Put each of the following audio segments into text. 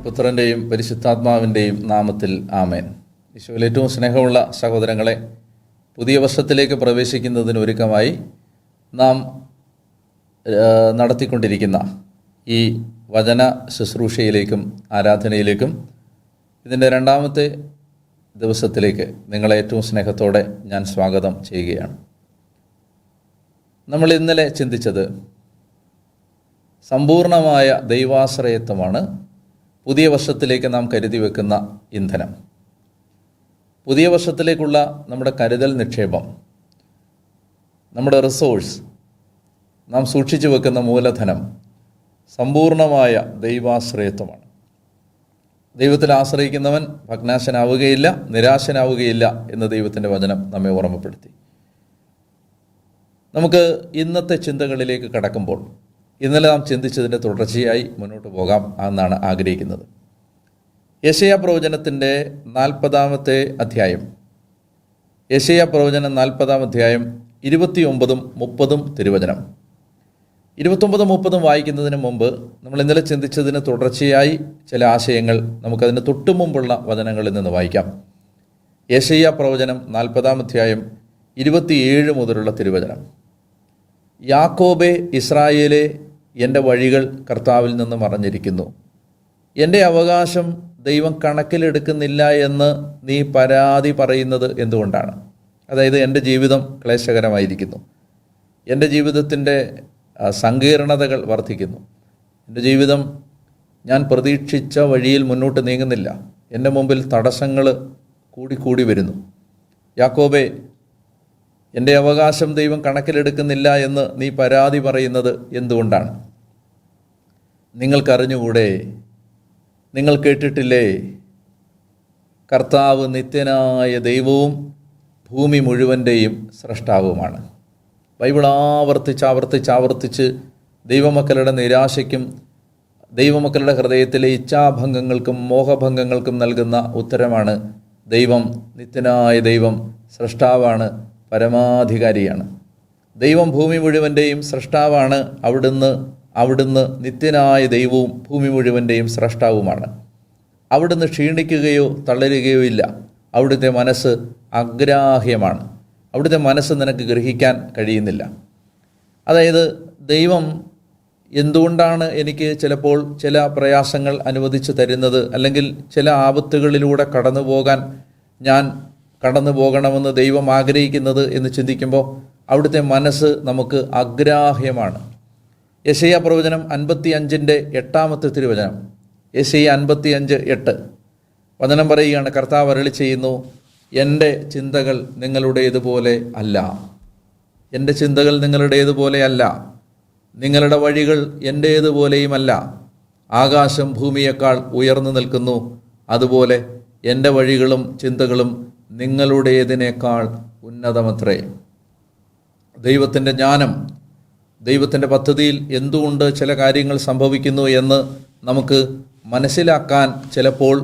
പുത്രൻ്റെയും പരിശുദ്ധാത്മാവിൻ്റെയും നാമത്തിൽ ആമേൻ. ഈശോയിൽ ഏറ്റവും സ്നേഹമുള്ള സഹോദരങ്ങളെ, പുതിയ വർഷത്തിലേക്ക് പ്രവേശിക്കുന്നതിന് ഒരുക്കമായി നാം നടത്തിക്കൊണ്ടിരിക്കുന്ന ഈ വചന ശുശ്രൂഷയിലേക്കും ആരാധനയിലേക്കും ഇതിൻ്റെ രണ്ടാമത്തെ ദിവസത്തിലേക്ക് നിങ്ങളെ ഏറ്റവും സ്നേഹത്തോടെ ഞാൻ സ്വാഗതം ചെയ്യുകയാണ്. നമ്മൾ ഇന്നലെ ചിന്തിച്ചത് സമ്പൂർണമായ ദൈവാശ്രയത്വമാണ് പുതിയ വർഷത്തിലേക്ക് നാം കരുതി വെക്കുന്ന ഇന്ധനം. പുതിയ വർഷത്തിലേക്കുള്ള നമ്മുടെ കരുതൽ നിക്ഷേപം, നമ്മുടെ റിസോഴ്സ്, നാം സൂക്ഷിച്ചു വെക്കുന്ന മൂലധനം സമ്പൂർണമായ ദൈവാശ്രയത്വമാണ്. ദൈവത്തിൽ ആശ്രയിക്കുന്നവൻ ഭഗ്നാശനാവുകയില്ല, നിരാശനാവുകയില്ല എന്ന് ദൈവത്തിൻ്റെ വചനം നമ്മെ ഓർമ്മപ്പെടുത്തി. നമുക്ക് ഇന്നത്തെ ചിന്തകളിലേക്ക് കടക്കുമ്പോൾ ഇന്നലെ നാം ചിന്തിച്ചതിൻ്റെ തുടർച്ചയായി മുന്നോട്ട് പോകാം എന്നാണ് ആഗ്രഹിക്കുന്നത്. യെശയ്യാ പ്രവചനത്തിൻ്റെ 40-ാമത്തെ അധ്യായം, യെശയ്യാ പ്രവചനം 40-ാം അധ്യായം 29-ഉം 30-ഉം തിരുവചനം. 29-ഉം 30-ഉം വായിക്കുന്നതിന് മുമ്പ് നമ്മൾ ഇന്നലെ ചിന്തിച്ചതിന് തുടർച്ചയായി ചില ആശയങ്ങൾ നമുക്കതിന് തൊട്ടു മുമ്പുള്ള വചനങ്ങളിൽ നിന്ന് വായിക്കാം. യെശയ്യാ പ്രവചനം 40-ാം അധ്യായം 27 മുതലുള്ള തിരുവചനം. യാക്കോബേ, ഇസ്രായേലേ, എൻ്റെ വഴികൾ കർത്താവിൽ നിന്ന് മറഞ്ഞിരിക്കുന്നു. എൻ്റെ അവകാശം ദൈവം കണക്കിലെടുക്കുന്നില്ല എന്ന് നീ പരാതി പറയുന്നത് എന്തുകൊണ്ടാണ്? അതായത് എൻ്റെ ജീവിതം ക്ലേശകരമായിരിക്കുന്നു, എൻ്റെ ജീവിതത്തിൻ്റെ സങ്കീർണതകൾ വർദ്ധിക്കുന്നു, എൻ്റെ ജീവിതം ഞാൻ പ്രതീക്ഷിച്ച വഴിയിൽ മുന്നോട്ട് നീങ്ങുന്നില്ല, എൻ്റെ മുമ്പിൽ തടസ്സങ്ങൾ കൂടിക്കൂടി വരുന്നു. യാക്കോബേ, എൻ്റെ അവകാശം ദൈവം കണക്കിലെടുക്കുന്നില്ല എന്ന് നീ പരാതി പറയുന്നത് എന്തുകൊണ്ടാണ്? നിങ്ങൾക്കറിഞ്ഞുകൂടെ? നിങ്ങൾ കേട്ടിട്ടില്ലേ? കർത്താവ് നിത്യനായ ദൈവവും ഭൂമി മുഴുവൻ്റെയും സ്രഷ്ടാവുമാണ്. ബൈബിൾ ആവർത്തിച്ച് ദൈവമക്കളുടെ നിരാശയ്ക്കും ദൈവമക്കളുടെ ഹൃദയത്തിലെ ഇച്ഛാഭംഗങ്ങൾക്കും മോഹഭംഗങ്ങൾക്കും നൽകുന്ന ഉത്തരമാണ് ദൈവം നിത്യനായ ദൈവം സ്രഷ്ടാവാണ്, പരമാധികാരിയാണ്. ദൈവം ഭൂമി മുഴുവൻ്റെയും സ്രഷ്ടാവാണ്. അവിടുന്ന് നിത്യനായ ദൈവവും ഭൂമി മുഴുവൻ്റെയും സ്രഷ്ടാവുമാണ്. അവിടുന്ന് ക്ഷീണിക്കുകയോ തളരുകയോ ഇല്ല. അവിടുത്തെ മനസ്സ് അഗ്രാഹ്യമാണ്. അവിടുത്തെ മനസ്സ് നിനക്ക് ഗ്രഹിക്കാൻ കഴിയുന്നില്ല. അതായത് ദൈവം എന്തുകൊണ്ടാണ് എനിക്ക് ചിലപ്പോൾ ചില പ്രയാസങ്ങൾ അനുവദിച്ചു തരുന്നത്, അല്ലെങ്കിൽ ചില ആപത്തുകളിലൂടെ കടന്നു പോകണമെന്ന് ദൈവം ആഗ്രഹിക്കുന്നത് എന്ന് ചിന്തിക്കുമ്പോൾ അവിടുത്തെ മനസ്സ് നമുക്ക് അഗ്രാഹ്യമാണ്. യെശയ്യാ പ്രവചനം 55-ന്റെ 8-ാമത്തെ തിരുവചനം. യെശയ്യാ 55:8 വചനം പറയുകയാണ്, കർത്താവ് അരുളി ചെയ്യുന്നു, എൻ്റെ ചിന്തകൾ നിങ്ങളുടേതുപോലെ അല്ല, എൻ്റെ ചിന്തകൾ നിങ്ങളുടേതുപോലെ അല്ല, നിങ്ങളുടെ വഴികൾ എൻ്റേതുപോലെയുമല്ല. ആകാശം ഭൂമിയേക്കാൾ ഉയർന്നു നിൽക്കുന്നു, അതുപോലെ എൻ്റെ വഴികളും ചിന്തകളും നിങ്ങളുടേതിനേക്കാൾ ഉന്നതമത്രേ. ദൈവത്തിൻ്റെ ജ്ഞാനം, ദൈവത്തിൻ്റെ പദ്ധതിയിൽ എന്തുകൊണ്ട് ചില കാര്യങ്ങൾ സംഭവിക്കുന്നു എന്ന് നമുക്ക് മനസ്സിലാക്കാൻ ചിലപ്പോൾ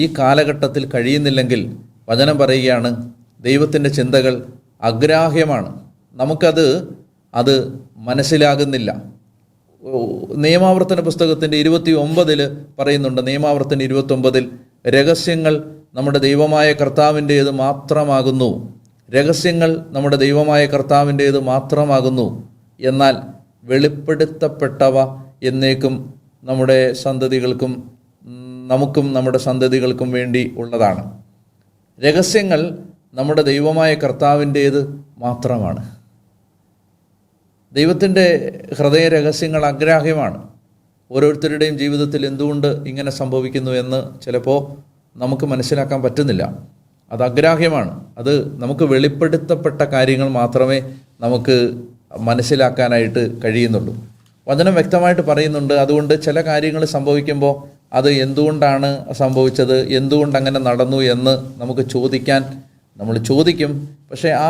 ഈ കാലഘട്ടത്തിൽ കഴിയുന്നില്ലെങ്കിൽ വചനം പറയുകയാണ്, ദൈവത്തിൻ്റെ ചിന്തകൾ അഗ്രാഹ്യമാണ്. അത് മനസ്സിലാകുന്നില്ല. നിയമാവർത്തന പുസ്തകത്തിൻ്റെ 29 പറയുന്നുണ്ട്, നിയമാവർത്തന 29 രഹസ്യങ്ങൾ നമ്മുടെ ദൈവമായ കർത്താവിൻ്റേത് മാത്രമാകുന്നു. രഹസ്യങ്ങൾ നമ്മുടെ ദൈവമായ കർത്താവിൻ്റേത് മാത്രമാകുന്നു. എന്നാൽ വെളിപ്പെടുത്തപ്പെട്ടവ എന്നേക്കും നമ്മുടെ സന്തതികൾക്കും നമുക്കും നമ്മുടെ സന്തതികൾക്കും വേണ്ടി ഉള്ളതാണ്. രഹസ്യങ്ങൾ നമ്മുടെ ദൈവമായ കർത്താവിൻ്റേത് മാത്രമാണ്. ദൈവത്തിൻ്റെ ഹൃദയ രഹസ്യങ്ങൾ അഗ്രാഹ്യമാണ്. ഓരോരുത്തരുടെയും ജീവിതത്തിൽ എന്തുകൊണ്ട് ഇങ്ങനെ സംഭവിക്കുന്നു എന്ന് ചിലപ്പോൾ നമുക്ക് മനസ്സിലാക്കാൻ പറ്റുന്നില്ല. അത് അഗ്രാഹ്യമാണ്. അത് നമുക്ക് വെളിപ്പെടുത്തപ്പെട്ട കാര്യങ്ങൾ മാത്രമേ നമുക്ക് മനസ്സിലാക്കാനായിട്ട് കഴിയുന്നുള്ളൂ. വചനം വ്യക്തമായിട്ട് പറയുന്നുണ്ട്. അതുകൊണ്ട് ചില കാര്യങ്ങൾ സംഭവിക്കുമ്പോൾ അത് എന്തുകൊണ്ടാണ് സംഭവിച്ചത്, എന്തുകൊണ്ടങ്ങനെ നടന്നു എന്ന് നമുക്ക് നമ്മൾ ചോദിക്കും. പക്ഷേ ആ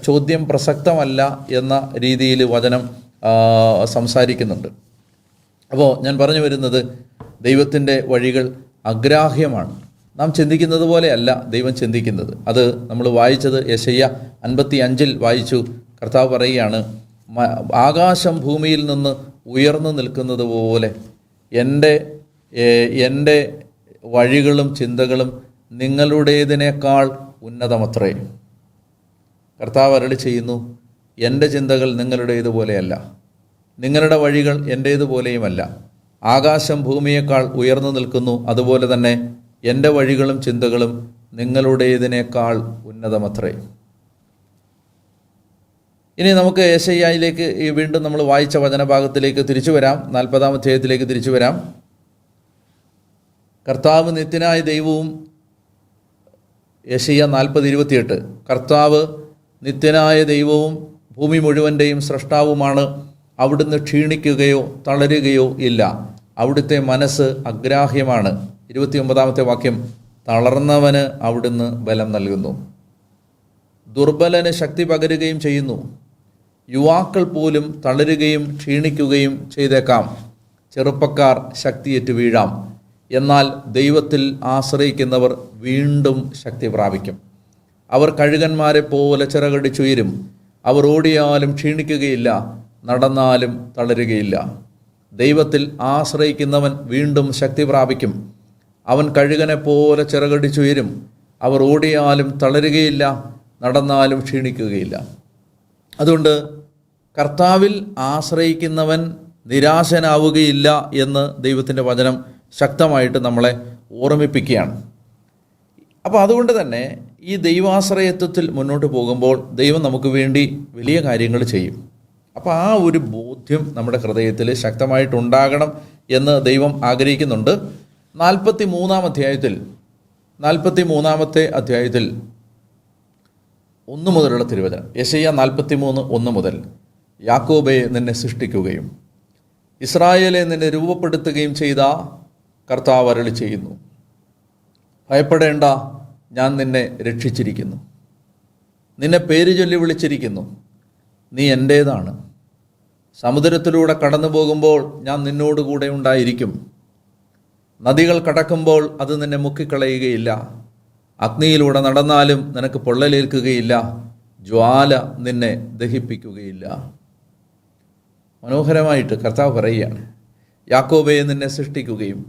ചോദ്യം പ്രസക്തമല്ല എന്ന രീതിയിൽ വചനം സംസാരിക്കുന്നുണ്ട്. അപ്പോൾ ഞാൻ പറഞ്ഞു വരുന്നത്, ദൈവത്തിൻ്റെ വഴികൾ അഗ്രാഹ്യമാണ്. നാം ചിന്തിക്കുന്നത് പോലെയല്ല ദൈവം ചിന്തിക്കുന്നത്. അത് നമ്മൾ വായിച്ചത് യെശയ്യാ 55 വായിച്ചു. കർത്താവ് പറയുകയാണ്, ആകാശം ഭൂമിയിൽ നിന്ന് ഉയർന്നു നിൽക്കുന്നത് പോലെ എൻ്റെ എൻ്റെ വഴികളും ചിന്തകളും നിങ്ങളുടേതിനേക്കാൾ ഉന്നതമത്രേ. കർത്താവ് അരുളി ചെയ്യുന്നു, എൻ്റെ ചിന്തകൾ നിങ്ങളുടേതുപോലെയല്ല, നിങ്ങളുടെ വഴികൾ എൻ്റേതുപോലെയുമല്ല. ആകാശം ഭൂമിയേക്കാൾ ഉയർന്നു നിൽക്കുന്നു, അതുപോലെ തന്നെ എൻ്റെ വഴികളും ചിന്തകളും നിങ്ങളുടേതിനേക്കാൾ ഉന്നതമത്രേ. ഇനി നമുക്ക് യെശയ്യായിലേക്ക് വീണ്ടും നമ്മൾ വായിച്ച വചനഭാഗത്തിലേക്ക് തിരിച്ചു വരാം. 40-ാം അധ്യായത്തിലേക്ക് തിരിച്ചു വരാം. കർത്താവ് നിത്യനായ ദൈവവും, യെശയ്യാ 40:28, കർത്താവ് നിത്യനായ ദൈവവും ഭൂമി മുഴുവൻ്റെയും സ്രഷ്ടാവുമാണ്. അവിടുന്ന് ക്ഷീണിക്കുകയോ തളരുകയോ ഇല്ല. അവിടുത്തെ മനസ്സ് അഗ്രാഹ്യമാണ്. 29-ാമത്തെ വാക്യം, തളർന്നവന് അവിടുന്ന് ബലം നൽകുന്നു, ദുർബലന് ശക്തി പകരുകയും ചെയ്യുന്നു. യുവാക്കൾ പോലും തളരുകയും ക്ഷീണിക്കുകയും ചെയ്തേക്കാം, ചെറുപ്പക്കാർ ശക്തിയേറ്റ് വീഴാം. എന്നാൽ ദൈവത്തിൽ ആശ്രയിക്കുന്നവർ വീണ്ടും ശക്തി പ്രാപിക്കും. അവർ കഴുകന്മാരെ പോലെ ചിറകടിച്ചുയരും. അവർ ഓടിയാലും ക്ഷീണിക്കുകയില്ല, നടന്നാലും തളരുകയില്ല. ദൈവത്തിൽ ആശ്രയിക്കുന്നവൻ വീണ്ടും ശക്തി പ്രാപിക്കും. അവൻ കഴുകനെ പോലെ ചിറകടിച്ചുയരും. അവർ ഓടിയാലും തളരുകയില്ല, നടന്നാലും ക്ഷീണിക്കുകയില്ല. അതുകൊണ്ട് കർത്താവിൽ ആശ്രയിക്കുന്നവൻ നിരാശനാവുകയില്ല എന്ന് ദൈവത്തിൻ്റെ വചനം ശക്തമായിട്ട് നമ്മളെ ഓർമ്മിപ്പിക്കുകയാണ്. അപ്പോൾ അതുകൊണ്ട് തന്നെ ഈ ദൈവാശ്രയത്വത്തിൽ മുന്നോട്ട് പോകുമ്പോൾ ദൈവം നമുക്ക് വേണ്ടി വലിയ കാര്യങ്ങൾ ചെയ്യും. അപ്പോൾ ആ ഒരു ബോധ്യം നമ്മുടെ ഹൃദയത്തിൽ ശക്തമായിട്ടുണ്ടാകണം എന്ന് ദൈവം ആഗ്രഹിക്കുന്നുണ്ട്. 43-ാം അധ്യായത്തിൽ 43-ാമത്തെ അധ്യായത്തിൽ 1 മുതലുള്ള തിരുവചനം, യെശയ്യാ 43:1 മുതൽ, യാക്കോബെ നിന്നെ സൃഷ്ടിക്കുകയും ഇസ്രായേലെ നിന്നെ രൂപപ്പെടുത്തുകയും ചെയ്ത കർത്താവ് അരുളി ചെയ്യുന്നു, ഭയപ്പെടേണ്ട, ഞാൻ നിന്നെ രക്ഷിച്ചിരിക്കുന്നു, നിന്നെ പേര് ചൊല്ലി വിളിച്ചിരിക്കുന്നു, നീ എൻ്റേതാണ്. സമുദ്രത്തിലൂടെ കടന്നു പോകുമ്പോൾ ഞാൻ നിന്നോടുകൂടെ ഉണ്ടായിരിക്കും. നദികൾ കടക്കുമ്പോൾ അത് നിന്നെ മുക്കിക്കളയുകയില്ല. അഗ്നിയിലൂടെ നടന്നാലും നിനക്ക് പൊള്ളലേൽക്കുകയില്ല. ജ്വാല നിന്നെ ദഹിപ്പിക്കുകയില്ല. മനോഹരമായിട്ട് കർത്താവ് പറയുകയാണ്, യാക്കോബെ നിന്നെ സൃഷ്ടിക്കുകയും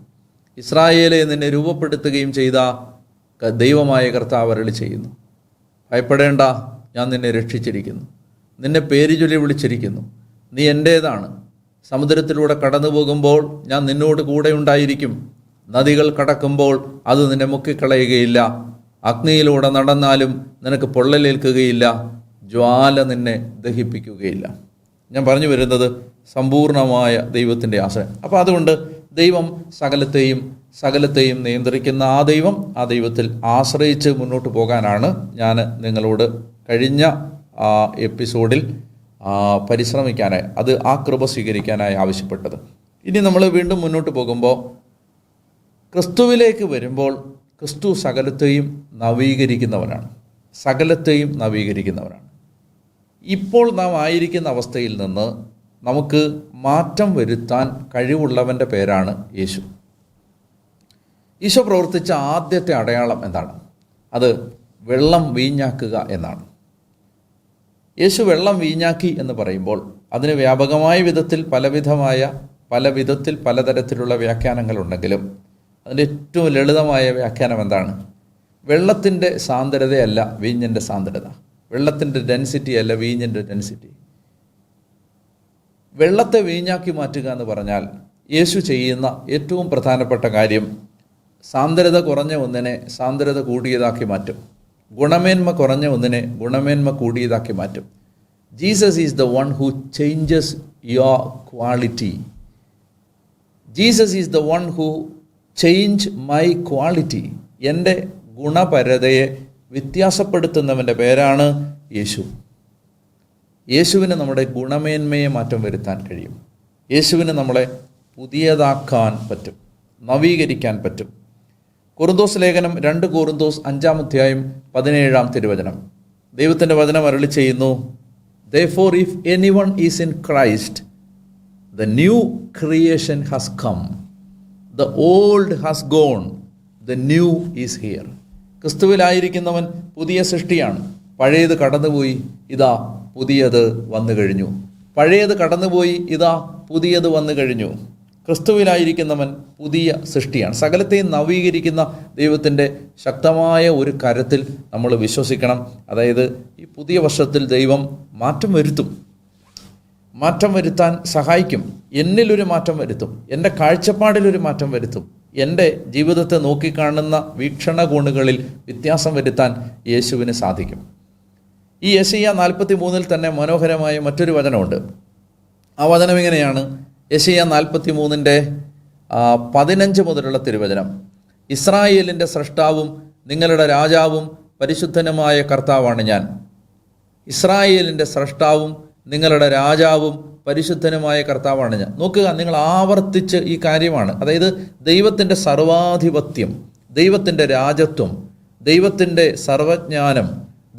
ഇസ്രായേലെ നിന്നെ രൂപപ്പെടുത്തുകയും ചെയ്ത ദൈവമായ കർത്താവ് അരുളി ചെയ്യുന്നു, ഭയപ്പെടേണ്ട, ഞാൻ നിന്നെ രക്ഷിച്ചിരിക്കുന്നു, നിന്നെ പേര് ചൊല്ലി വിളിച്ചിരിക്കുന്നു, നീ എൻ്റേതാണ്. സമുദ്രത്തിലൂടെ കടന്നു പോകുമ്പോൾ ഞാൻ നിന്നോട് കൂടെ ഉണ്ടായിരിക്കും. നദികൾ കടക്കുമ്പോൾ അത് നിന്നെ മുക്കിക്കളയുകയില്ല. അഗ്നിയിലൂടെ നടന്നാലും നിനക്ക് പൊള്ളലേൽക്കുകയില്ല. ജ്വാല നിന്നെ ദഹിപ്പിക്കുകയില്ല. ഞാൻ പറഞ്ഞു വരുന്നത് സമ്പൂർണമായ ദൈവത്തിൻ്റെ ആശ്രയം. അപ്പോൾ അതുകൊണ്ട് ദൈവം സകലത്തെയും നിയന്ത്രിക്കുന്ന ആ ദൈവത്തിൽ ആശ്രയിച്ച് മുന്നോട്ട് പോകാനാണ് ഞാൻ നിങ്ങളോട് കഴിഞ്ഞ എപ്പിസോഡിൽ പരിശ്രമിക്കാനായി, ആ കൃപ സ്വീകരിക്കാനായി ആവശ്യപ്പെട്ടത്. ഇനി നമ്മൾ വീണ്ടും മുന്നോട്ട് പോകുമ്പോൾ ക്രിസ്തുവിലേക്ക് വരുമ്പോൾ ക്രിസ്തു സകലത്തെയും നവീകരിക്കുന്നവനാണ്. ഇപ്പോൾ നാം ആയിരിക്കുന്ന അവസ്ഥയിൽ നിന്ന് നമുക്ക് മാറ്റം വരുത്താൻ കഴിവുള്ളവൻ്റെ പേരാണ് യേശു. ഈശോ പ്രവർത്തിച്ച ആദ്യത്തെ അടയാളം എന്താണ്? അത് വെള്ളം വീഞ്ഞാക്കുക എന്നാണ്. യേശു വെള്ളം വീഞ്ഞാക്കി എന്ന് പറയുമ്പോൾ അതിന് വ്യാപകമായ വിധത്തിൽ പലതരത്തിലുള്ള വ്യാഖ്യാനങ്ങളുണ്ടെങ്കിലും അതിൻ്റെ ഏറ്റവും ലളിതമായ വ്യാഖ്യാനം എന്താണ്? വെള്ളത്തിൻ്റെ സാന്ദ്രതയല്ല വീഞ്ഞിൻ്റെ സാന്ദ്രത, വെള്ളത്തിൻ്റെ ഡെൻസിറ്റി അല്ല വീഞ്ഞിൻ്റെ ഡെൻസിറ്റി. വെള്ളത്തെ വീഞ്ഞാക്കി മാറ്റുക എന്ന് പറഞ്ഞാൽ യേശു ചെയ്യുന്ന ഏറ്റവും പ്രധാനപ്പെട്ട കാര്യം സാന്ദ്രത കുറഞ്ഞ ഒന്നിനെ സാന്ദ്രത കൂടിയതാക്കി മാറ്റും. ഗുണമേന്മ കുറഞ്ഞ ഒന്നിനെ ഗുണമേന്മ കൂടിയതാക്കി മാറ്റും. Jesus is the one who changes your quality. Jesus is the one who change my quality. എൻ്റെ ഗുണപരതയെ വ്യത്യാസപ്പെടുത്തുന്നവൻ്റെ പേരാണ് യേശു. യേശുവിന് നമ്മുടെ ഗുണമേന്മയെ മാറ്റം വരുത്താൻ കഴിയും. യേശുവിന് നമ്മളെ പുതിയതാക്കാൻ പറ്റും, നവീകരിക്കാൻ പറ്റും. കൊറിന്തോസ് ലേഖനം 2 കൊറിന്തോസ് 5-ാം അധ്യായം 17-ാം തിരുവചനം, ദൈവത്തിൻ്റെ വചനം അരുളി ചെയ്യുന്നു, Therefore if anyone is in Christ, the new creation has come. The old has gone, the new is here. ക്രിസ്തുവിലായിരിക്കുന്നവൻ പുതിയ സൃഷ്ടിയാണ്. പഴയത് കടന്നുപോയി, ഇതാ പുതിയത് വന്നു കഴിഞ്ഞു. പഴയത് കടന്നുപോയി, ഇതാ പുതിയത് വന്നു കഴിഞ്ഞു. ക്രിസ്തുവിലായിരിക്കുന്നവൻ പുതിയ സൃഷ്ടിയാണ്. സകലത്തെയും നവീകരിക്കുന്ന ദൈവത്തിൻ്റെ ശക്തമായ ഒരു കരത്തിൽ നമ്മൾ വിശ്വസിക്കണം. അതായത് ഈ പുതിയ വർഷത്തിൽ ദൈവം മാറ്റം വരുത്താൻ സഹായിക്കും. എന്നിലൊരു മാറ്റം വരുത്തും, എൻ്റെ കാഴ്ചപ്പാടിലൊരു മാറ്റം വരുത്തും, എൻ്റെ ജീവിതത്തെ നോക്കിക്കാണുന്ന വീക്ഷണകോണുകളിൽ വ്യത്യാസം വരുത്താൻ യേശുവിന് സാധിക്കും. ഈ യെശയ്യാ 43 തന്നെ മനോഹരമായ മറ്റൊരു വചനമുണ്ട്. ആ വചനം ഇങ്ങനെയാണ്. യെശയ്യാ 43 15 മുതലുള്ള തിരുവചനം. ഇസ്രായേലിൻ്റെ സ്രഷ്ടാവും നിങ്ങളുടെ രാജാവും പരിശുദ്ധനുമായ കർത്താവാണ് ഞാൻ. ഇസ്രായേലിൻ്റെ സ്രഷ്ടാവും നിങ്ങളുടെ രാജാവും പരിശുദ്ധനുമായ കർത്താവാണ് ഞാൻ. നോക്കുക, നിങ്ങൾ ആവർത്തിച്ച് ഈ കാര്യമാണ്. അതായത് ദൈവത്തിൻ്റെ സർവാധിപത്യം, ദൈവത്തിൻ്റെ രാജത്വം, ദൈവത്തിൻ്റെ സർവജ്ഞാനം,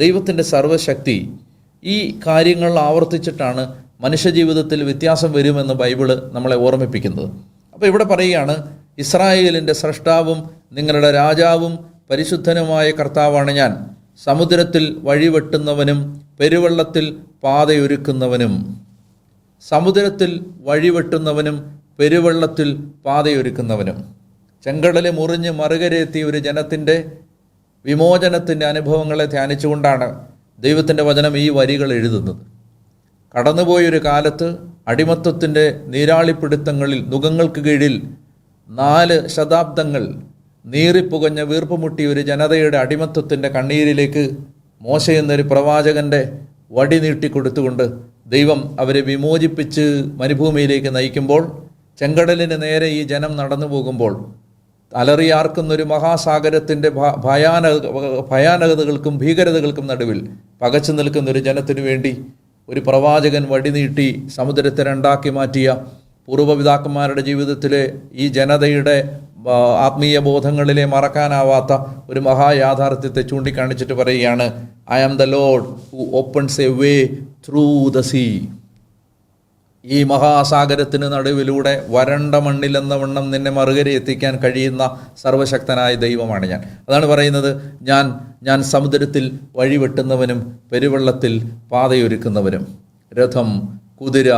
ദൈവത്തിൻ്റെ സർവശക്തി, ഈ കാര്യങ്ങൾ ആവർത്തിച്ചിട്ടാണ് മനുഷ്യജീവിതത്തിൽ വ്യത്യാസം വരുമെന്ന് ബൈബിള് നമ്മളെ ഓർമ്മിപ്പിക്കുന്നത്. അപ്പോൾ ഇവിടെ പറയുകയാണ്, ഇസ്രായേലിൻ്റെ സ്രഷ്ടാവും നിങ്ങളുടെ രാജാവും പരിശുദ്ധനുമായ കർത്താവാണ് ഞാൻ. സമുദ്രത്തിൽ വഴിവെട്ടുന്നവനും പെരുവെള്ളത്തിൽ പാതയൊരുക്കുന്നവനും. സമുദ്രത്തിൽ വഴിവെട്ടുന്നവനും പെരുവെള്ളത്തിൽ പാതയൊരുക്കുന്നവനും. ചെങ്കടല് മുറിഞ്ഞ് മറുകരയെത്തിയ ഒരു ജനത്തിൻ്റെ വിമോചനത്തിൻ്റെ അനുഭവങ്ങളെ ധ്യാനിച്ചുകൊണ്ടാണ് ദൈവത്തിൻ്റെ വചനം ഈ വരികൾ എഴുതുന്നത്. കടന്നുപോയൊരു കാലത്ത് അടിമത്വത്തിൻ്റെ നീരാളിപ്പിടുത്തങ്ങളിൽ നുകങ്ങൾക്ക് കീഴിൽ 4 ശതാബ്ദങ്ങൾ നീറിപ്പുകഞ്ഞ വീർപ്പുമുട്ടിയ ഒരു ജനതയുടെ അടിമത്വത്തിൻ്റെ കണ്ണീരിലേക്ക് മോശ എന്നൊരു പ്രവാചകൻ്റെ വടി നീട്ടിക്കൊടുത്തുകൊണ്ട് ദൈവം അവരെ വിമോചിപ്പിച്ച് മരുഭൂമിയിലേക്ക് നയിക്കുമ്പോൾ, ചെങ്കടലിന് നേരെ ഈ ജനം നടന്നു പോകുമ്പോൾ, അലറിയാർക്കുന്നൊരു മഹാസാഗരത്തിൻ്റെ ഭയാനകതകൾക്കും ഭീകരതകൾക്കും നടുവിൽ പകച്ചു നിൽക്കുന്നൊരു ജനത്തിനു വേണ്ടി ഒരു പ്രവാചകൻ വടി നീട്ടി സമുദ്രത്തെ രണ്ടാക്കി മാറ്റിയ പൂർവ്വപിതാക്കന്മാരുടെ ജീവിതത്തിലെ ഈ ജനതയുടെ ആത്മീയ ബോധങ്ങളിലെ മറക്കാനാവാത്ത ഒരു മഹായാഥാർത്ഥ്യത്തെ ചൂണ്ടിക്കാണിച്ചിട്ട് പറയുകയാണ്, I am the Lord who opens a way through the sea. ഈ മഹാസാഗരത്തിന് നടുവിലൂടെ വരണ്ട മണ്ണിലെന്ന വണ്ണം നിന്നെ മറുകര എത്തിക്കാൻ കഴിയുന്ന സർവശക്തനായ ദൈവമാണ് ഞാൻ. അതാണ് പറയുന്നത്, ഞാൻ സമുദ്രത്തിൽ വഴിവെട്ടുന്നവനും പെരുവെള്ളത്തിൽ പാതയൊരുക്കുന്നവനും. രഥം, കുതിര,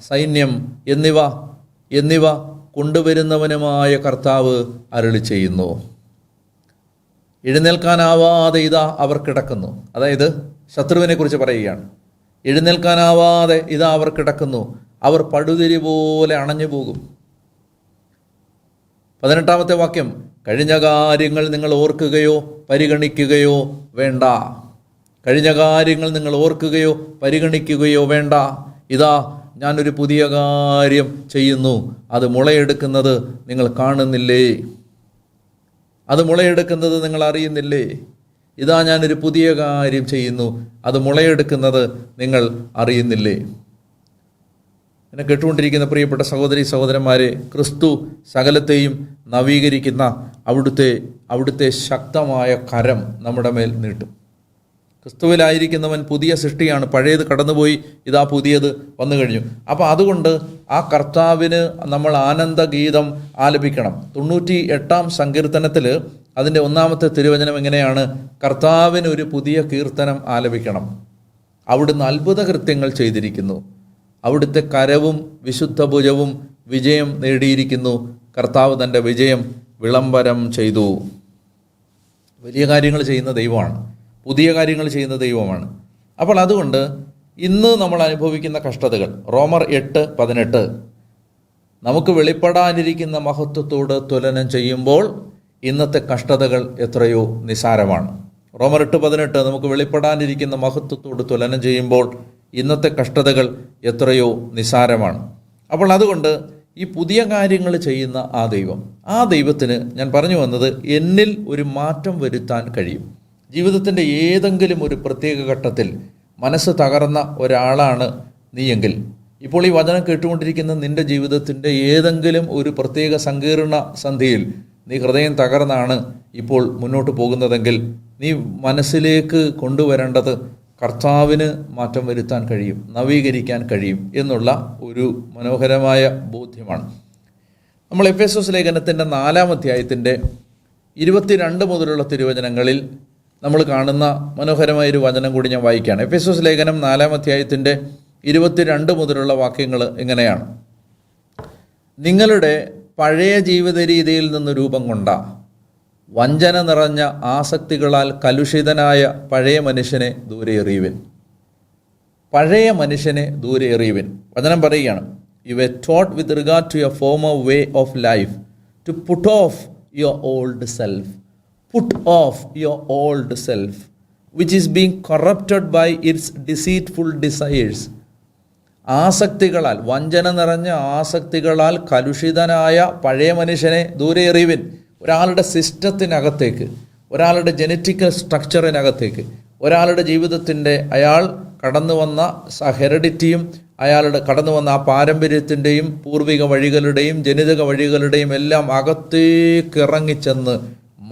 സൈന്യം എന്നിവ കൊണ്ടുവരുന്നവനുമായ കർത്താവ് അരുളി ചെയ്യുന്നു. എഴുന്നേൽക്കാനാവാതെ ഇതാ അവർ കിടക്കുന്നു. അതായത് ശത്രുവിനെ കുറിച്ച് പറയുകയാണ്. എഴുന്നേൽക്കാനാവാതെ ഇതാ അവർ കിടക്കുന്നു, അവർ പടുതിരി പോലെ അണഞ്ഞു പോകും. 18-ാമത്തെ വാക്യം, കഴിഞ്ഞ കാര്യങ്ങൾ നിങ്ങൾ ഓർക്കുകയോ പരിഗണിക്കുകയോ വേണ്ട. കഴിഞ്ഞ കാര്യങ്ങൾ നിങ്ങൾ ഓർക്കുകയോ പരിഗണിക്കുകയോ വേണ്ട. ഇതാ ഞാനൊരു പുതിയ കാര്യം ചെയ്യുന്നു, അത് മുളയെടുക്കുന്നത് നിങ്ങൾ കാണുന്നില്ലേ? അത് മുളയെടുക്കുന്നത് നിങ്ങൾ അറിയുന്നില്ലേ? ഇതാ ഞാനൊരു പുതിയ കാര്യം ചെയ്യുന്നു, അത് മുളയെടുക്കുന്നത് നിങ്ങൾ അറിയുന്നില്ലേ? എന്നെ കേട്ടുകൊണ്ടിരിക്കുന്ന പ്രിയപ്പെട്ട സഹോദരി സഹോദരന്മാരെ, ക്രിസ്തു സകലത്തെയും നവീകരിക്കുന്ന അവിടുത്തെ ശക്തമായ കരം നമ്മുടെ മേൽ നീട്ടും. ക്രിസ്തുവിലായിരിക്കുന്നവൻ പുതിയ സൃഷ്ടിയാണ്. പഴയത് കടന്നുപോയി, ഇതാ പുതിയത് വന്നു കഴിഞ്ഞു. അപ്പോൾ അതുകൊണ്ട് ആ കർത്താവിന് നമ്മൾ ആനന്ദഗീതം ആലപിക്കണം. 98-ാം സങ്കീർത്തനത്തിൽ അതിൻ്റെ 1-ാമത്തെ തിരുവചനം എങ്ങനെയാണ്? കർത്താവിന് ഒരു പുതിയ കീർത്തനം ആലപിക്കണം. അവിടുന്ന് അത്ഭുത കൃത്യങ്ങൾ ചെയ്തിരിക്കുന്നു, അവിടുത്തെ കരവും വിശുദ്ധ ഭുജവും വിജയം നേടിയിരിക്കുന്നു. കർത്താവ് തൻ്റെ വിജയം വിളംബരം ചെയ്തു. വലിയ കാര്യങ്ങൾ ചെയ്യുന്ന ദൈവമാണ്, പുതിയ കാര്യങ്ങൾ ചെയ്യുന്ന ദൈവമാണ്. അപ്പോൾ അതുകൊണ്ട് ഇന്ന് നമ്മൾ അനുഭവിക്കുന്ന കഷ്ടതകൾ, റോമർ 8:18 നമുക്ക് വെളിപ്പെടാനിരിക്കുന്ന മഹത്വത്തോട് തുലനം ചെയ്യുമ്പോൾ ഇന്നത്തെ കഷ്ടതകൾ എത്രയോ നിസാരമാണ്. റോമർ 8:18 നമുക്ക് വെളിപ്പെടാനിരിക്കുന്ന മഹത്വത്തോട് തുലനം ചെയ്യുമ്പോൾ ഇന്നത്തെ കഷ്ടതകൾ എത്രയോ നിസാരമാണ്. അപ്പോൾ അതുകൊണ്ട് ഈ പുതിയ കാര്യങ്ങൾ ചെയ്യുന്ന ആ ദൈവത്തിന് ഞാൻ പറഞ്ഞു വന്നത്, എന്നിൽ ഒരു മാറ്റം വരുത്താൻ കഴിയും. ജീവിതത്തിൻ്റെ ഏതെങ്കിലും ഒരു പ്രത്യേക ഘട്ടത്തിൽ മനസ്സ് തകർന്ന ഒരാളാണ് നീയെങ്കിൽ, ഇപ്പോൾ ഈ വചനം കേട്ടുകൊണ്ടിരിക്കുന്ന നിൻ്റെ ജീവിതത്തിൻ്റെ ഏതെങ്കിലും ഒരു പ്രത്യേക സങ്കീർണ സന്ധിയിൽ നീ ഹൃദയം തകർന്നാണ് ഇപ്പോൾ മുന്നോട്ട് പോകുന്നതെങ്കിൽ, നീ മനസ്സിലേക്ക് കൊണ്ടുവരേണ്ടത് കർത്താവിന് മാറ്റം വരുത്താൻ കഴിയും, നവീകരിക്കാൻ കഴിയും എന്നുള്ള ഒരു മനോഹരമായ ബോധ്യമാണ്. നമ്മൾ എഫേസോസ് ലേഖനത്തിൻ്റെ 4-ാം അധ്യായത്തിൻ്റെ 22 മുതലുള്ള തിരുവചനങ്ങളിൽ നമ്മൾ കാണുന്ന മനോഹരമായൊരു വചനം കൂടി ഞാൻ വായിക്കുകയാണ്. എഫേസോസ് ലേഖനം 4-ാം അധ്യായത്തിൻ്റെ 22 മുതലുള്ള വാക്യങ്ങൾ ഇങ്ങനെയാണ്: നിങ്ങളുടെ പഴയ ജീവിത രീതിയിൽ നിന്ന് രൂപം കൊണ്ട വഞ്ചന നിറഞ്ഞ ആസക്തികളാൽ കലുഷിതനായ പഴയ മനുഷ്യനെ ദൂരെ എറിയുവിൻ. പഴയ മനുഷ്യനെ ദൂരെ എറിയുവിൻ. വചനം പറയുകയാണ്, you were taught with regard to your former way of life to put off your old self. Put off your old self which is being corrupted by its deceitful desires. ആസക്തികളാൽ, വഞ്ചന നിറഞ്ഞ ആസക്തികളാൽ കലുഷിതനായ പഴയ മനുഷ്യനെ ദൂരെ എറിയുവിൻ. ഒരാളുടെ സിസ്റ്റത്തിനകത്തേക്ക്, ഒരാളുടെ ജനറ്റിക്കൽ സ്ട്രക്ചറിനകത്തേക്ക്, ഒരാളുടെ ജീവിതത്തിൻ്റെ അയാൾ കടന്നു വന്ന ഹെറിഡിറ്റിയും അയാളുടെ കടന്നു വന്ന ആ പാരമ്പര്യത്തിൻ്റെയും പൂർവിക വഴികളുടെയും ജനിതക വഴികളുടെയും എല്ലാം അകത്തേക്ക് ഇറങ്ങിച്ചെന്ന്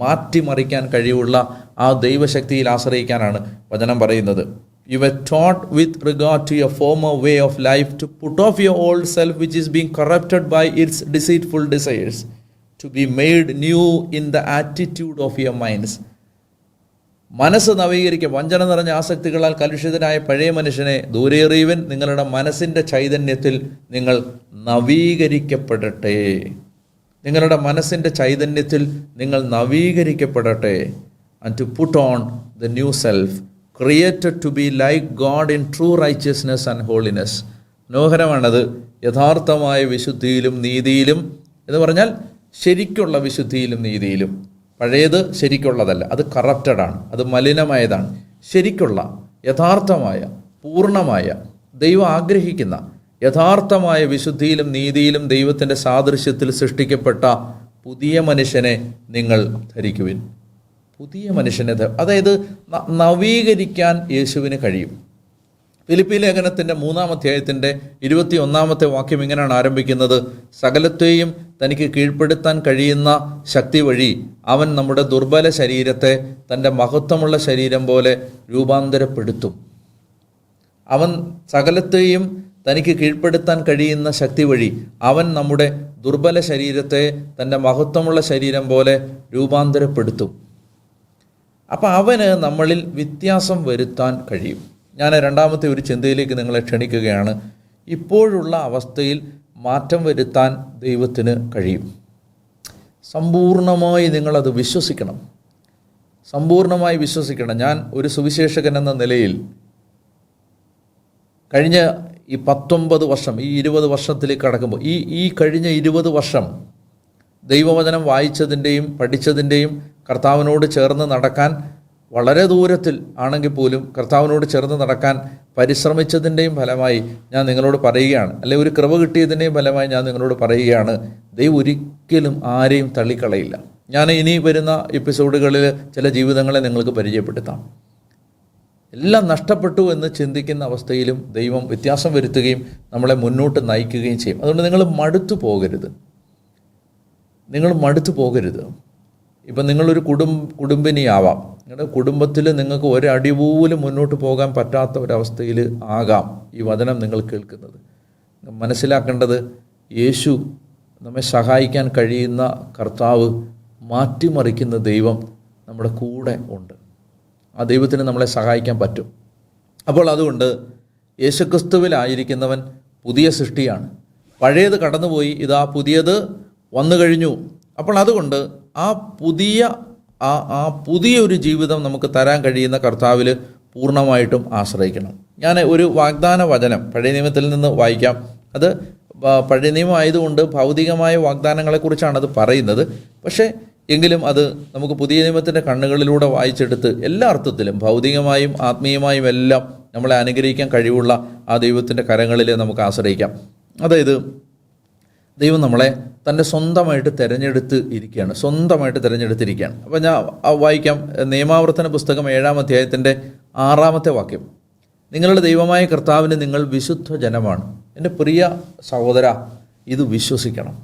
മാറ്റിമറിക്കാൻ കഴിവുള്ള ആ ദൈവശക്തിയിൽ ആശ്രയിക്കാനാണ് വചനം പറയുന്നത്. You were taught with regard to your former way of life to put off your old self which is being corrupted by its deceitful desires, to be made new in the attitude of your minds. മനസ്സ് നവീകരിക്കുക. വഞ്ചന നിറഞ്ഞ ആസക്തികളാൽ കലുഷിതനായ പഴയ മനുഷ്യനെ ദൂരേറിയവൻ. നിങ്ങളുടെ മനസ്സിൻ്റെ ചൈതന്യത്തിൽ നിങ്ങൾ നവീകരിക്കപ്പെടട്ടെ. നിങ്ങളുടെ മനസ്സിൻ്റെ ചൈതന്യത്തിൽ നിങ്ങൾ നവീകരിക്കപ്പെടട്ടെ. And to put on the new self, created to be like God in true righteousness and holiness. മനോഹരമാണത്. യഥാർത്ഥമായ വിശുദ്ധിയിലും നീതിയിലും എന്ന് പറഞ്ഞാൽ ശരിക്കുള്ള വിശുദ്ധിയിലും നീതിയിലും. പഴയത് ശരിക്കുള്ളതല്ല, അത് കറപ്റ്റഡാണ്, അത് മലിനമായതാണ്. ശരിക്കുള്ള, യഥാർത്ഥമായ, പൂർണ്ണമായ, ദൈവം ആഗ്രഹിക്കുന്ന യഥാർത്ഥമായ വിശുദ്ധിയിലും നീതിയിലും ദൈവത്തിൻ്റെ സാദൃശ്യത്തിൽ സൃഷ്ടിക്കപ്പെട്ട പുതിയ മനുഷ്യനെ നിങ്ങൾ ധരിക്കുവിൻ. പുതിയ മനുഷ്യനെ, അതായത് നവീകരിക്കാൻ യേശുവിന് കഴിയും. ഫിലിപ്പി ലേഖനത്തിൻ്റെ 3-ാം അധ്യായത്തിൻ്റെ 21-ാമത്തെ വാക്യം ഇങ്ങനെയാണ് ആരംഭിക്കുന്നത്. സകലത്തെയും തനിക്ക് കീഴ്പ്പെടുത്താൻ കഴിയുന്ന ശക്തി വഴി അവൻ നമ്മുടെ ദുർബല ശരീരത്തെ തൻ്റെ മഹത്വമുള്ള ശരീരം പോലെ രൂപാന്തരപ്പെടുത്തും. അവൻ സകലത്തെയും തനിക്ക് കീഴ്പ്പെടുത്താൻ കഴിയുന്ന ശക്തി വഴി അവൻ നമ്മുടെ ദുർബല ശരീരത്തെ തൻ്റെ മഹത്വമുള്ള ശരീരം പോലെ രൂപാന്തരപ്പെടുത്തും. അപ്പോൾ അവന് നമ്മളിൽ വ്യത്യാസം വരുത്താൻ കഴിയും. ഞാൻ രണ്ടാമത്തെ ഒരു ചിന്തയിലേക്ക് നിങ്ങളെ ക്ഷണിക്കുകയാണ്. ഇപ്പോഴുള്ള അവസ്ഥയിൽ മാറ്റം വരുത്താൻ ദൈവത്തിന് കഴിയും. സമ്പൂർണ്ണമായി നിങ്ങളത് വിശ്വസിക്കണം, സമ്പൂർണ്ണമായി വിശ്വസിക്കണം. ഞാൻ ഒരു സുവിശേഷകൻ എന്ന നിലയിൽ കഴിഞ്ഞ ഈ 19 വർഷം, ഈ 20 വർഷത്തിലേക്ക് കടക്കുമ്പോൾ ഈ കഴിഞ്ഞ 20 വർഷം ദൈവവചനം വായിച്ചതിൻ്റെയും പഠിച്ചതിൻ്റെയും കർത്താവിനോട് ചേർന്ന് നടക്കാൻ വളരെ ദൂരത്തിൽ ആണെങ്കിൽ പോലും കർത്താവിനോട് ചേർന്ന് നടക്കാൻ പരിശ്രമിച്ചതിൻ്റെയും ഫലമായി ഞാൻ നിങ്ങളോട് പറയുകയാണ്, അല്ലെ ഒരു കൃപ കിട്ടിയതിൻ്റെയും ഫലമായി ഞാൻ നിങ്ങളോട് പറയുകയാണ്, ദൈവം ഒരിക്കലും ആരെയും തള്ളിക്കളയില്ല. ഞാൻ ഇനി വരുന്ന എപ്പിസോഡുകളിൽ ചില ജീവിതങ്ങളെ നിങ്ങൾക്ക് പരിചയപ്പെടുത്താം. എല്ലാം നഷ്ടപ്പെട്ടു എന്ന് ചിന്തിക്കുന്ന അവസ്ഥയിലും ദൈവം വ്യത്യാസം വരുത്തുകയും നമ്മളെ മുന്നോട്ട് നയിക്കുകയും ചെയ്യും. അതുകൊണ്ട് നിങ്ങൾ മടുത്തു പോകരുത്. ഇപ്പം നിങ്ങളൊരു കുടുംബിനിയാവാം. നിങ്ങളുടെ കുടുംബത്തിൽ നിങ്ങൾക്ക് ഒരടി പോലും മുന്നോട്ട് പോകാൻ പറ്റാത്ത ഒരവസ്ഥയിൽ ആകാം ഈ വചനം നിങ്ങൾ കേൾക്കുന്നത്. മനസ്സിലാക്കേണ്ടത്, യേശു നമ്മെ സഹായിക്കാൻ കഴിയുന്ന കർത്താവ്, മാറ്റിമറിക്കുന്ന ദൈവം നമ്മുടെ കൂടെ ഉണ്ട്. ആ ദൈവത്തിന് നമ്മളെ സഹായിക്കാൻ പറ്റും. അപ്പോൾ അതുകൊണ്ട് യേശുക്രിസ്തുവിലായിരിക്കുന്നവൻ പുതിയ സൃഷ്ടിയാണ്. പഴയത് കടന്നുപോയി, ഇതാ പുതിയത് വന്നു കഴിഞ്ഞു. അപ്പോൾ അതുകൊണ്ട് ആ പുതിയൊരു ജീവിതം നമുക്ക് തരാൻ കഴിയുന്ന കർത്താവിൽ പൂർണ്ണമായിട്ടും ആശ്രയിക്കണം. ഞാൻ ഒരു വാഗ്ദാന വചനം പഴയ നിയമത്തിൽ നിന്ന് വായിക്കാം. അത് പഴയ നിയമം ആയതുകൊണ്ട് ഭൗതികമായ വാഗ്ദാനങ്ങളെക്കുറിച്ചാണ് അത് പറയുന്നത്. പക്ഷേ എങ്കിലും അത് നമുക്ക് പുതിയ നിയമത്തിൻ്റെ കണ്ണുകളിലൂടെ വായിച്ചെടുത്ത് എല്ലാ അർത്ഥത്തിലും ഭൗതികമായും ആത്മീയമായും എല്ലാം നമ്മളെ അനുഗ്രഹിക്കാൻ കഴിവുള്ള ആ ദൈവത്തിൻ്റെ കരങ്ങളിൽ നമുക്ക് ആശ്രയിക്കാം. അതായത് ദൈവം നമ്മളെ തൻ്റെ സ്വന്തമായിട്ട് തിരഞ്ഞെടുത്തിരിക്കുകയാണ്. അപ്പോൾ ഞാൻ വായിക്കാം. നിയമാവർത്തന പുസ്തകം 7-ാം അധ്യായത്തിൻ്റെ 6-ാമത്തെ വാക്യം. നിങ്ങളുടെ ദൈവമായ കർത്താവിന് നിങ്ങൾ വിശുദ്ധ ജനമാണ്. എൻ്റെ പ്രിയ സഹോദര, ഇത് വിശ്വസിക്കണം.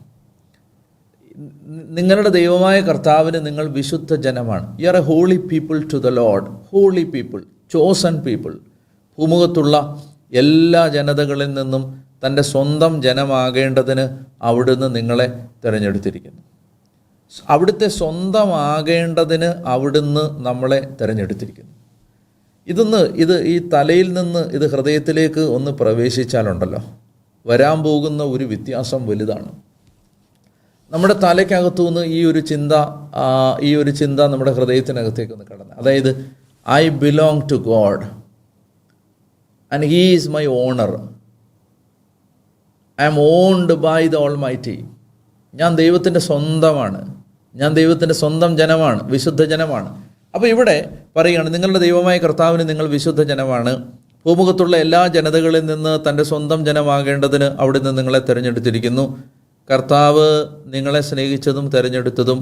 നിങ്ങളുടെ ദൈവമായ കർത്താവിന് നിങ്ങൾ വിശുദ്ധ ജനമാണ്. You are a holy people to the lord. Holy people, chosen people. ഭൂമുഖത്തുള്ള എല്ലാ ജനതകളിൽ നിന്നും തൻ്റെ സ്വന്തം ജനമാകേണ്ടതിന് അവിടുന്ന് നിങ്ങളെ തിരഞ്ഞെടുത്തിരിക്കുന്നു. അവിടുത്തെ സ്വന്തമാകേണ്ടതിന് അവിടുന്ന് നമ്മളെ തിരഞ്ഞെടുത്തിരിക്കുന്നു. ഇത് ഈ തലയിൽ നിന്ന് ഇത് ഹൃദയത്തിലേക്ക് ഒന്ന് പ്രവേശിച്ചാലുണ്ടല്ലോ, വരാൻ പോകുന്ന ഒരു വ്യത്യാസം വലുതാണ്. നമ്മുടെ തലയ്ക്കകത്തുനിന്ന് ഈ ഒരു ചിന്ത നമ്മുടെ ഹൃദയത്തിനകത്തേക്ക് ഒന്ന് കടന്ന്, അതായത് I belong to God and he is my owner, I am owned by the almighty. ഞാൻ ദൈവത്തിൻ്റെ സ്വന്തമാണ്, ഞാൻ ദൈവത്തിൻ്റെ സ്വന്തം ജനമാണ്, വിശുദ്ധ ജനമാണ്. അപ്പോൾ ഇവിടെ പറയുകയാണ്, നിങ്ങളുടെ ദൈവമായ കർത്താവിന് നിങ്ങൾ വിശുദ്ധ ജനമാണ്. ഭൂമുഖത്തുള്ള എല്ലാ ജനതകളിൽ നിന്ന് തൻ്റെ സ്വന്തം ജനമാകേണ്ടതിന് അവിടുന്ന് നിങ്ങളെ തിരഞ്ഞെടുത്തിരിക്കുന്നു. കർത്താവ് നിങ്ങളെ സ്നേഹിച്ചതും തിരഞ്ഞെടുത്തതും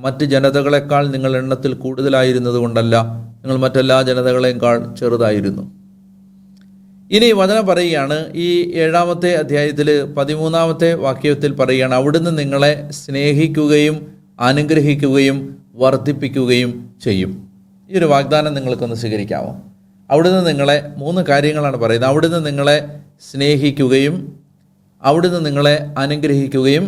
മറ്റ് ജനതകളെക്കാൾ നിങ്ങൾ എണ്ണത്തിൽ കൂടുതലായിരുന്നത് കൊണ്ടല്ല, നിങ്ങൾ മറ്റെല്ലാ ജനതകളെക്കാൾ ചെറുതായിരുന്നു. ഇനി വചനം പറയുകയാണ്, ഈ 7-ാമത്തെ അധ്യായത്തിൽ 13-ാമത്തെ വാക്യത്തിൽ പറയുകയാണ്, അവിടുന്ന് നിങ്ങളെ സ്നേഹിക്കുകയും അനുഗ്രഹിക്കുകയും വർദ്ധിപ്പിക്കുകയും ചെയ്യും. ഈ ഒരു വാഗ്ദാനം നിങ്ങൾക്കൊന്ന് സ്വീകരിക്കാമോ? അവിടുന്ന് നിങ്ങളെ 3 കാര്യങ്ങളാണ് പറയുന്നത്. അവിടുന്ന് നിങ്ങളെ സ്നേഹിക്കുകയും അവിടുന്ന് നിങ്ങളെ അനുഗ്രഹിക്കുകയും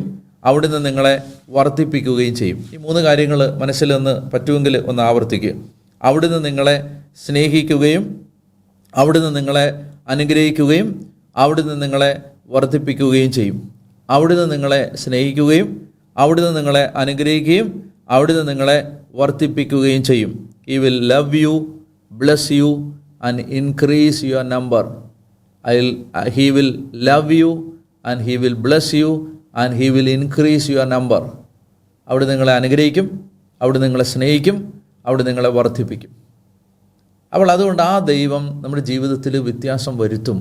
അവിടുന്ന് നിങ്ങളെ വർദ്ധിപ്പിക്കുകയും ചെയ്യും. ഈ 3 കാര്യങ്ങൾ മനസ്സിൽ നിന്ന് പറ്റുമെങ്കിൽ ഒന്ന് ആവർത്തിക്കുക. അവിടുന്ന് നിങ്ങളെ സ്നേഹിക്കുകയും അവിടുന്ന് നിങ്ങളെ അനുഗ്രഹിക്കുകയും അവിടുന്ന് നിങ്ങളെ വർദ്ധിപ്പിക്കുകയും ചെയ്യും. അവിടുന്ന് നിങ്ങളെ സ്നേഹിക്കുകയും അവിടുന്ന് നിങ്ങളെ അനുഗ്രഹിക്കുകയും അവിടുന്ന് നിങ്ങളെ വർദ്ധിപ്പിക്കുകയും ചെയ്യും. He will love you, bless you and increase your number. He will love you and he will bless you and he will increase your number. അവിടെ നിങ്ങളെ അനുഗ്രഹിക്കും, അവിടെ നിങ്ങളെ സ്നേഹിക്കും, അവിടെ നിങ്ങളെ വർദ്ധിപ്പിക്കും. അപ്പോൾ അതുകൊണ്ട് ആ ദൈവം നമ്മുടെ ജീവിതത്തിൽ വ്യത്യാസം വരുത്തും.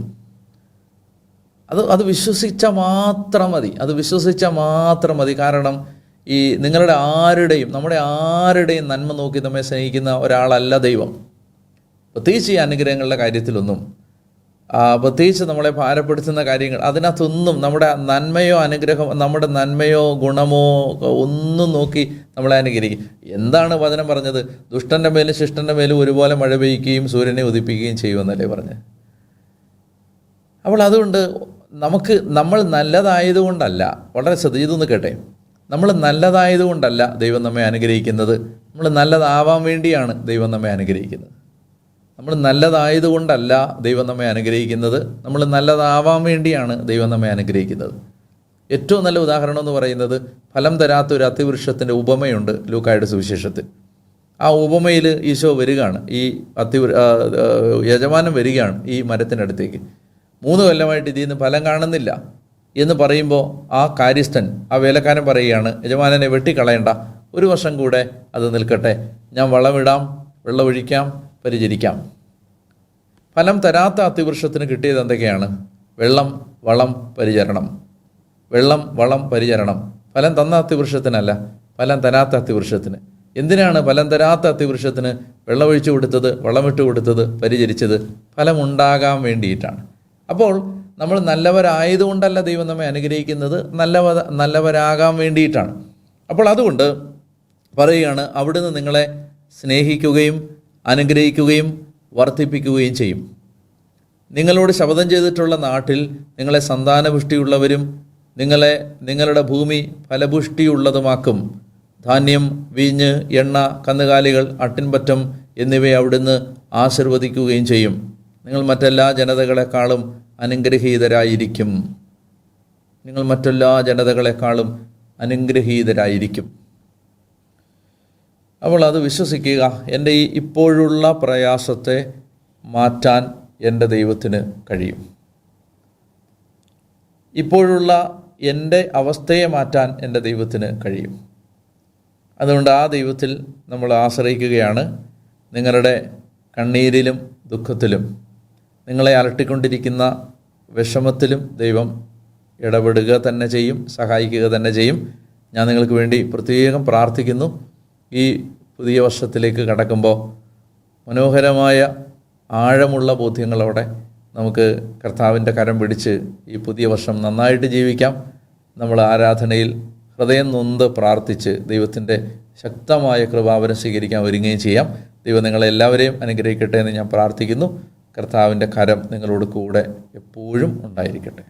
അത് വിശ്വസിച്ചാൽ മാത്രം മതി, കാരണം ഈ നമ്മുടെ ആരുടെയും നന്മ നോക്കി നമ്മെ സ്നേഹിക്കുന്ന ഒരാളല്ല ദൈവം. പ്രത്യേകിച്ച് ഈ അനുഗ്രഹങ്ങളുടെ കാര്യത്തിലൊന്നും, പ്രത്യേകിച്ച് നമ്മളെ ഭാരപ്പെടുത്തുന്ന കാര്യങ്ങൾ, അതിനകത്തൊന്നും നമ്മുടെ നന്മയോ ഗുണമോ ഒന്നും നോക്കി നമ്മളെ അനുഗ്രഹിക്കും. എന്താണ് വചനം പറഞ്ഞത്? ദുഷ്ടൻ്റെ മേലും ശിഷ്ടൻ്റെ മേലും ഒരുപോലെ മഴ പെയ്യുകയും സൂര്യനെ ഉദിപ്പിക്കുകയും ചെയ്യുമെന്നല്ലേ പറഞ്ഞത്. അപ്പോൾ അതുകൊണ്ട് നമ്മൾ നല്ലതായതുകൊണ്ടല്ല, വളരെ ശ്രദ്ധിച്ചതൊന്ന് കേട്ടെ, നമ്മൾ നല്ലതായതുകൊണ്ടല്ല ദൈവം നമ്മെ അനുഗ്രഹിക്കുന്നത്, നമ്മൾ നല്ലതാവാൻ വേണ്ടിയാണ് ദൈവം നമ്മെ അനുഗ്രഹിക്കുന്നത്. നമ്മൾ നല്ലതായതുകൊണ്ടല്ല ദൈവം നമ്മെ അനുഗ്രഹിക്കുന്നത്, നമ്മൾ നല്ലതാവാൻ വേണ്ടിയാണ് ദൈവം നമ്മെ അനുഗ്രഹിക്കുന്നത്. ഏറ്റവും നല്ല ഉദാഹരണം എന്ന് പറയുന്നത്, ഫലം തരാത്ത ഒരു അത്തിവൃക്ഷത്തിൻ്റെ ഉപമയുണ്ട് ലൂക്കായുടെ സുവിശേഷത്തിൽ. ആ ഉപമയിൽ ഈശോ വരികയാണ്, ഈ യജമാനൻ വരികയാണ് ഈ മരത്തിനടുത്തേക്ക്. 3 കൊല്ലമായിട്ട് ഇതിൽ നിന്ന് ഫലം കാണുന്നില്ല എന്ന് പറയുമ്പോൾ ആ കാര്യസ്ഥൻ, ആ വേലക്കാരൻ പറയുകയാണ്, യജമാനനെ വെട്ടിക്കളയണ്ട, 1 വർഷം കൂടെ അത് നിൽക്കട്ടെ, ഞാൻ വളമിടാം, വെള്ളമൊഴിക്കാം, പരിചരിക്കാം. ഫലം തരാത്ത അത്തിവൃക്ഷത്തിന് കിട്ടിയത് എന്തൊക്കെയാണ്? വെള്ളം, വളം, പരിചരണം. ഫലം തന്ന അത്തിവൃക്ഷത്തിനല്ല, ഫലം തരാത്ത അത്തിവൃക്ഷത്തിന്. എന്തിനാണ് ഫലം തരാത്ത അത്തിവൃക്ഷത്തിന് വെള്ളമൊഴിച്ചു കൊടുത്തത്, വളമിട്ട് കൊടുത്തത്, പരിചരിച്ചത്? ഫലമുണ്ടാകാൻ വേണ്ടിയിട്ടാണ്. അപ്പോൾ നമ്മൾ നല്ലവരായതുകൊണ്ടല്ല ദൈവം നമ്മെ അനുഗ്രഹിക്കുന്നത്, നല്ലവരാകാൻ വേണ്ടിയിട്ടാണ്. അപ്പോൾ അതുകൊണ്ട് പറയുകയാണ്, അവിടുന്ന് നിങ്ങളെ സ്നേഹിക്കുകയും അനുഗ്രഹിക്കുകയും വർദ്ധിപ്പിക്കുകയും ചെയ്യും. നിങ്ങളോട് ശപഥം ചെയ്തിട്ടുള്ള നാട്ടിൽ നിങ്ങളെ സന്താനപുഷ്ടിയുള്ളവരും നിങ്ങളുടെ ഭൂമി ഫലപുഷ്ടിയുള്ളതുമാക്കും. ധാന്യം, വീഞ്ഞ്, എണ്ണ, കന്നുകാലികൾ, ആട്ടിൻപറ്റം എന്നിവയെ അവിടുന്ന് ആശീർവദിക്കുകയും ചെയ്യും. നിങ്ങൾ മറ്റെല്ലാ ജനതകളെക്കാളും അനുഗ്രഹീതരായിരിക്കും. അപ്പോൾ അത് വിശ്വസിക്കുക. എൻ്റെ ഈ ഇപ്പോഴുള്ള പ്രയാസത്തെ മാറ്റാൻ എൻ്റെ ദൈവത്തിന് കഴിയും. ഇപ്പോഴുള്ള എൻ്റെ അവസ്ഥയെ മാറ്റാൻ എൻ്റെ ദൈവത്തിന് കഴിയും. അതുകൊണ്ട് ആ ദൈവത്തിൽ നമ്മൾ ആശ്രയിക്കുകയാണ്. നിങ്ങളുടെ കണ്ണീരിലും ദുഃഖത്തിലും, നിങ്ങളെ അലട്ടിക്കൊണ്ടിരിക്കുന്ന വിഷമത്തിലും ദൈവം ഇടപെടുക തന്നെ ചെയ്യും, സഹായിക്കുക തന്നെ ചെയ്യും. ഞാൻ നിങ്ങൾക്ക് വേണ്ടി പ്രത്യേകം പ്രാർത്ഥിക്കുന്നു. ഈ പുതിയ വർഷത്തിലേക്ക് കടക്കുമ്പോൾ മനോഹരമായ ആഴമുള്ള ബോധ്യങ്ങളോടെ നമുക്ക് കർത്താവിൻ്റെ കരം പിടിച്ച് ഈ പുതിയ വർഷം നന്നായിട്ട് ജീവിക്കാം. നമ്മൾ ആരാധനയിൽ ഹൃദയം നൊന്ത് പ്രാർത്ഥിച്ച് ദൈവത്തിൻ്റെ ശക്തമായ കൃപാവരം സ്വീകരിക്കാൻ ഒരുങ്ങുകയും ചെയ്യാം. ദൈവം നിങ്ങളെല്ലാവരെയും അനുഗ്രഹിക്കട്ടെ എന്ന് ഞാൻ പ്രാർത്ഥിക്കുന്നു. കർത്താവിൻ്റെ കരം നിങ്ങളോട് കൂടെ എപ്പോഴും ഉണ്ടായിരിക്കട്ടെ.